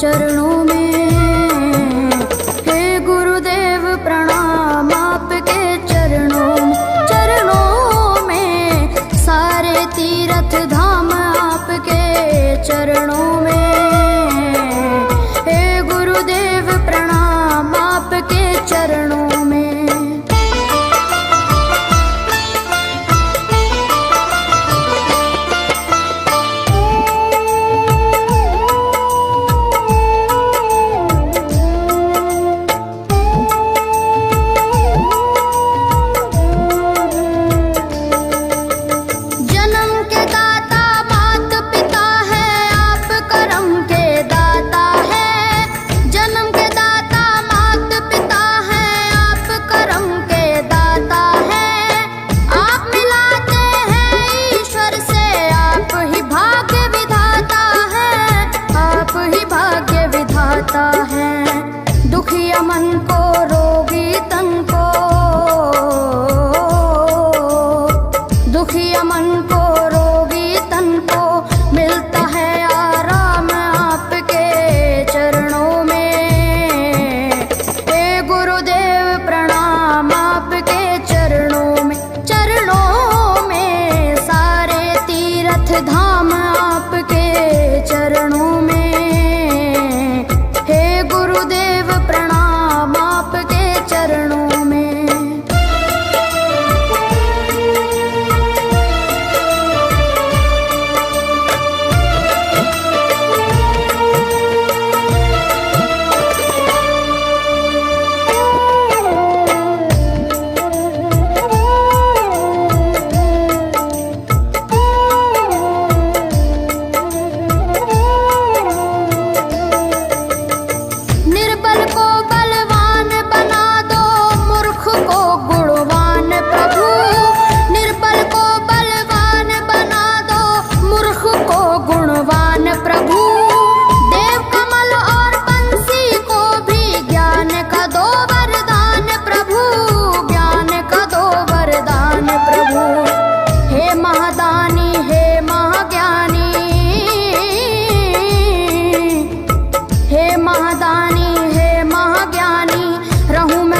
चरणों में। हे गुरुदेव प्रणाम आपके चरणों में, सारे तीर्थ धाम आपके चरणों में। हे गुरुदेव प्रणाम आपके चरणों में। दुखिया मन को रोगी तन को, दुखिया मन को रोगी तन को मिलता है आराम आपके चरणों में। हे गुरुदेव प्रणाम आपके चरणों में, चरणों में सारे तीर्थ धाम आपके चरणों में। गुरुदेव प्रणाम आपके चरणों में।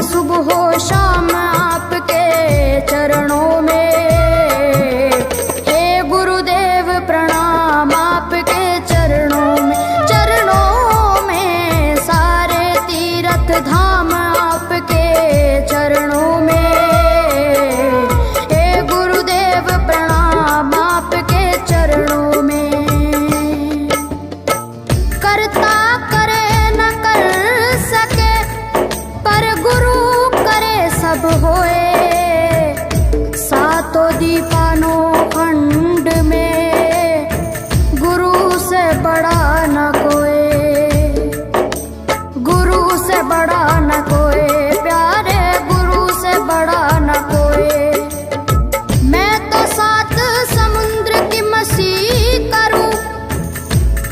सुबह शाम आपके चरणों में। हे गुरुदेव प्रणाम आपके चरणों में, चरणों में सारे तीर्थ धाम आपके चरणों में। हे गुरुदेव प्रणाम आपके चरणों में। करता करे न कर सके पर गुरु करे सब होए। सातों दीपानों खंड में गुरु से बड़ा न कोई, गुरु से बड़ा न कोई, प्यारे गुरु से बड़ा न कोई। मैं तो सात समुद्र की मसीह करूं,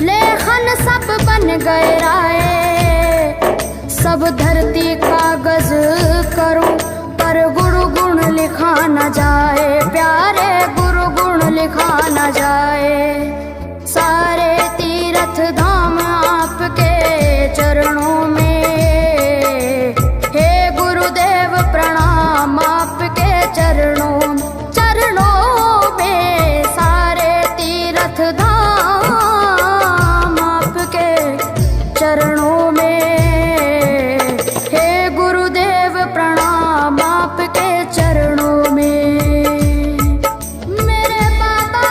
लेखन सब बन गए राय। सब धरती कागज करूं पर गुरु गुण लिखा न जाए, प्यारे गुरु गुण लिखा न जाए। सारे तीर्थ धाम आपके चरणों में। हे गुरुदेव प्रणाम आपके चरणों में, चरणों में सारे तीर्थ धाम आपके चरणों में। प्रणाम आपके चरणों में। मेरे बाबा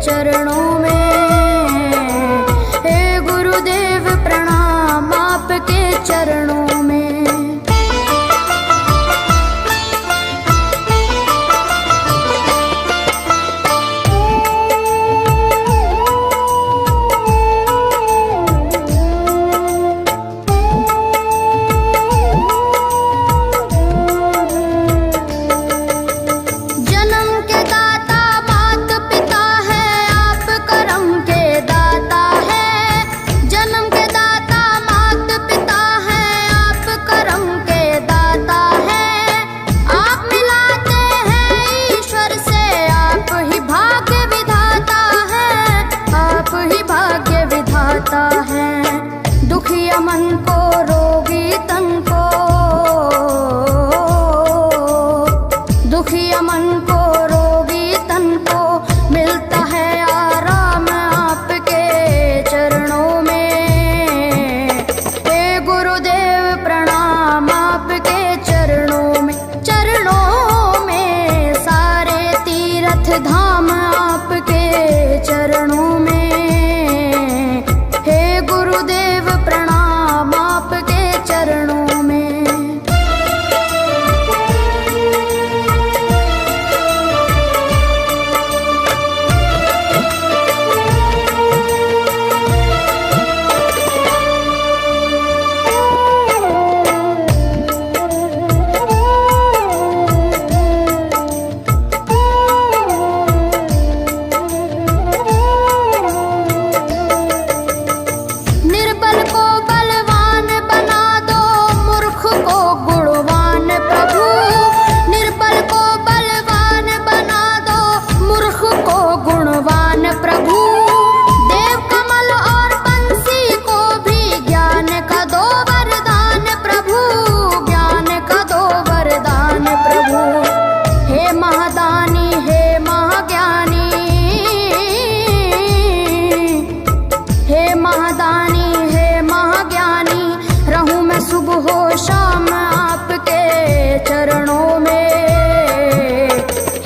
चरणों में। हे गुरुदेव प्रणाम आपके चरणों में। दुखिया मन को रोगी तन को, दुखिया मन को रोगी तन को मिलता है आराम आपके चरणों में। हे गुरुदेव प्रणाम आपके चरणों में। चरणों में सारे तीर्थ धाम आपके चरणों में। चरणों में निर्बल को बलवान बना दो, मूर्ख को गुणवान प्रभु। निर्बल को बलवान बना दो, मूर्ख को गुणवान प्रभु। देव कमल और बंसी को भी ज्ञान का दो वरदान प्रभु, ज्ञान का दो वरदान प्रभु। हे महादानी हे महाज्ञानी, हे महादानी हे महाज्ञानी, रहूं मैं सुबह हो शाम आपके चरणों में।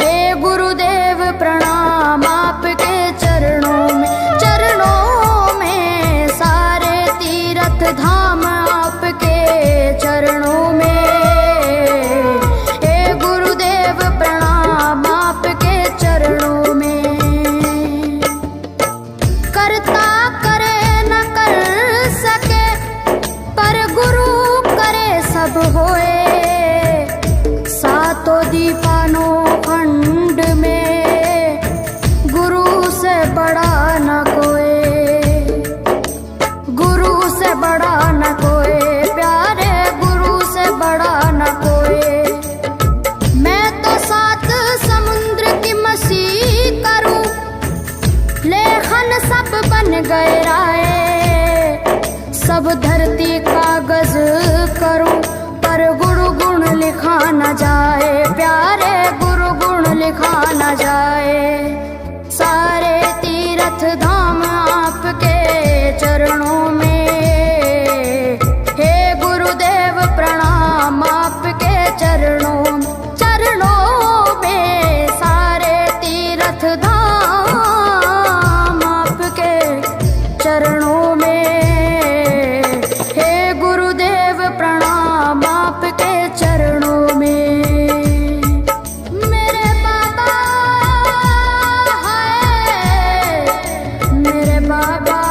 हे गुरुदेव प्रणाम आपके चरणों में। चरणों में सारे तीर्थ धाम आपके चरणों में। हे गुरुदेव प्रणाम आपके चरणों में। करता करे न कर सके, पर गुरु करे सब होए। सातों दीवानों खंड में गुरु से बड़ा न कोई, गुरु से बड़ा न कोई, प्यारे गुरु से बड़ा न कोई। मैं तो सात समुद्र की मसी करूं, लेखन सब बन गए राय। सब धरती कागज करूं, पर गुरु गुण लिखा न जाए, प्यारे गुरु गुण लिखा न जाए। सारे तीर्थ धाम आपके चरणों में। हे गुरुदेव प्रणाम आपके चरणों में। चरणों में सारे तीर्थ धाम आपके चरणों में। हे गुरुदेव प्रणाम आपके चरणों में। मेरे बाबा है, मेरे बाबा